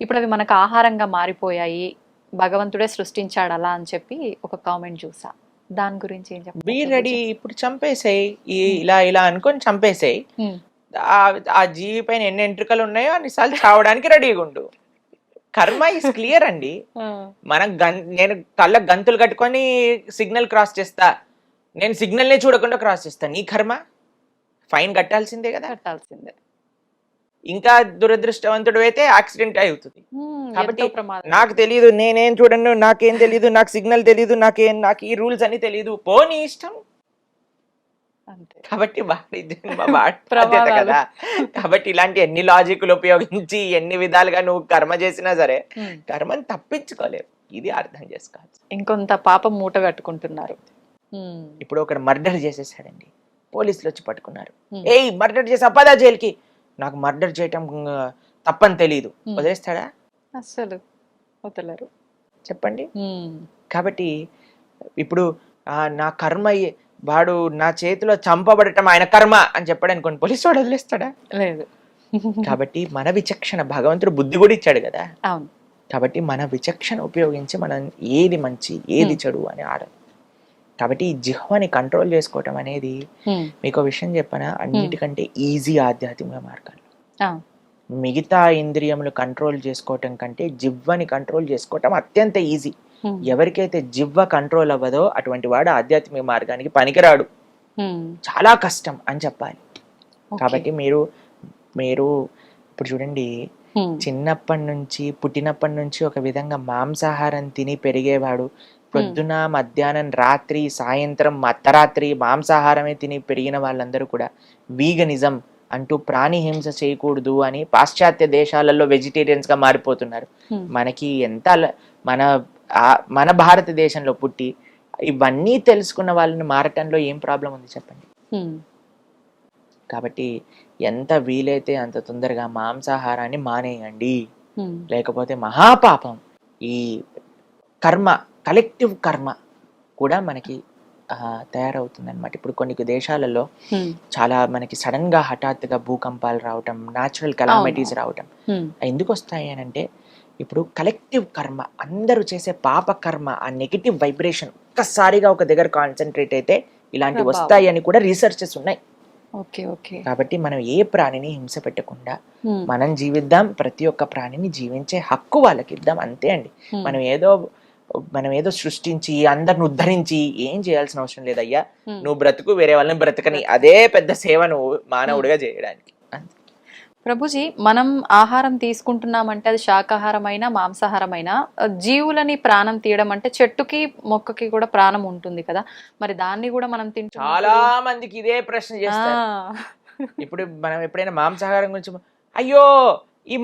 ఇప్పుడు అవి మనకు ఆహారంగా మారిపోయాయి, భగవంతుడే సృష్టించాడు అలా అని చెప్పి ఒక కామెంట్ చూసా. దాని గురించి ఏం బీ చెప్తారు రెడీ, ప్రభుజీ? ఇప్పుడు చంపేసేయి, ఇలా ఇలా అనుకొని చంపేసేయి. హ్మ్. ఆ జీవి పైన ఎన్ని ఎంట్రుకలు ఉన్నాయో అన్నిసార్లు చావడానికి రెడీగా ఉండు. కర్మ ఇస్ క్లియర్ అండి. ఆ. నేను కళ్ళకు గంతులు కట్టుకొని సిగ్నల్ క్రాస్ చేస్తా, నేను సిగ్నల్నే చూడకుండా క్రాస్ చేస్తా, నీ కర్మ ఫైన్ కట్టాల్సిందే కదా. కట్టాల్సిందే. ఇంకా దురదృష్టవంతుడు అయితే యాక్సిడెంట్ అవుతుంది. కాబట్టి ఎంతో ప్రమాదం. నాకు తెలియదు, నేనేం చూడను, నాకేం తెలియదు, నాకు సిగ్నల్ తెలియదు, నాకు ఈ రూల్స్ అని తెలియదు, పో నీ ఇష్టం. అంతే. కాబట్టి వాడి జన్మ వాడి బాధ్యత ప్రమాదాలు. కదా. కాబట్టి ఇలాంటి ఎన్ని లాజిక్లు ఉపయోగించి ఎన్ని విధాలుగా నువ్వు కర్మ చేసినా సరే కర్మని తప్పించుకోలేవు. ఇది అర్థం చేసుకోవచ్చు. ఇంకొంత పాపం మూట కట్టుకుంటున్నారు. ఇప్పుడు ఒకడు మర్డర్ చేసేసాడండి, పోలీసులు వచ్చి పట్టుకున్నారు. Hmm. ఏయ్ మర్డర్ చేసా పదా జైలుకి, నాకు మర్డర్ చేయటం తప్పని తెలియదు, వదిలేస్తాడా? అస్సలు వదలరు. చెప్పండి. కాబట్టి ఇప్పుడు నా కర్మ వాడు నా చేతిలో చంపబడటం ఆయన కర్మ అని చెప్పాడు అనుకోండి, పోలీసు వాడు వదిలేస్తాడా? లేదు. కాబట్టి మన విచక్షణ, భగవంతుడు బుద్ధి కూడా ఇచ్చాడు కదా. అవును. కాబట్టి మన విచక్షణ ఉపయోగించి మనం ఏది మంచి ఏది చెడు అని ఆడాలి. కాబట్టి ఈ జిహ్వని కంట్రోల్ చేసుకోవటం అనేది మీకు విషయం చెప్పనా, అన్నిటికంటే ఈజీ ఆధ్యాత్మిక మార్గాలు. మిగతా ఇంద్రియములు కంట్రోల్ చేసుకోవటం కంటే జిహ్వని కంట్రోల్ చేసుకోవటం అత్యంత ఈజీ. ఎవరికైతే జిహ్వ కంట్రోల్ అవ్వదో అటువంటి వాడు ఆధ్యాత్మిక మార్గానికి పనికిరాడు, చాలా కష్టం అని చెప్పాలి. కాబట్టి మీరు ఇప్పుడు చూడండి, పుట్టినప్పటి నుంచి ఒక విధంగా మాంసాహారం తిని పెరిగేవాడు పొద్దున మధ్యాహ్నం రాత్రి సాయంత్రం అర్ధరాత్రి మాంసాహారమే తిని పెరిగిన వాళ్ళందరూ కూడా వీగనిజం అంటూ ప్రాణి హింస చేయకూడదు అని పాశ్చాత్య దేశాలలో వెజిటేరియన్స్ గా మారిపోతున్నారు. మనకి ఎంత మన భారతదేశంలో పుట్టి ఇవన్నీ తెలుసుకున్న వాళ్ళని మారటంలో ఏం ప్రాబ్లం ఉంది చెప్పండి. కాబట్టి ఎంత వీలైతే అంత తొందరగా మాంసాహారాన్ని మానేయండి, లేకపోతే మహాపాపం. ఈ కర్మ, కలెక్టివ్ కర్మ కూడా మనకి తయారవుతుంది అనమాట. ఇప్పుడు కొన్ని దేశాలలో చాలా మనకి సడన్ గా హఠాత్తుగా భూకంపాలు రావటం, న్యాచురల్ కెలామిటీస్ రావటం ఎందుకు వస్తాయి అని అంటే, ఇప్పుడు కలెక్టివ్ కర్మ, అందరూ చేసే పాప కర్మ, ఆ నెగిటివ్ వైబ్రేషన్ ఒక్కసారిగా ఒక దగ్గర కాన్సన్ట్రేట్ అయితే ఇలాంటివి వస్తాయి అని కూడా రీసెర్చెస్ ఉన్నాయి. కాబట్టి మనం ఏ ప్రాణిని హింస పెట్టకుండా మనం జీవిద్దాం, ప్రతి ఒక్క ప్రాణిని జీవించే హక్కు వాళ్ళకి ఇద్దాం, అంతే అండి. మనం ఏదో సృష్టించి అందరిని ఉద్ధరించి ఏం చేయాల్సిన అవసరం లేదయ్యా. నువ్వు బ్రతుకు, వేరే వాళ్ళని బ్రతకని, అదే పెద్ద సేవ నువ్వు మానవుడిగా చేయడానికి. ప్రభుజీ, మనం ఆహారం తీసుకుంటున్నామంటే అది శాకాహారమైనా మాంసాహారమైనా, జీవులని ప్రాణం తీయడం అంటే చెట్టుకి మొక్కకి కూడా ప్రాణం ఉంటుంది కదా, మరి దాన్ని కూడా మనం తింటాం. చాలా మందికి ఇదే ప్రశ్న చేస్తారు. ఇప్పుడు మనం ఎప్పుడైనా మాంసాహారం గురించి, అయ్యో ఈ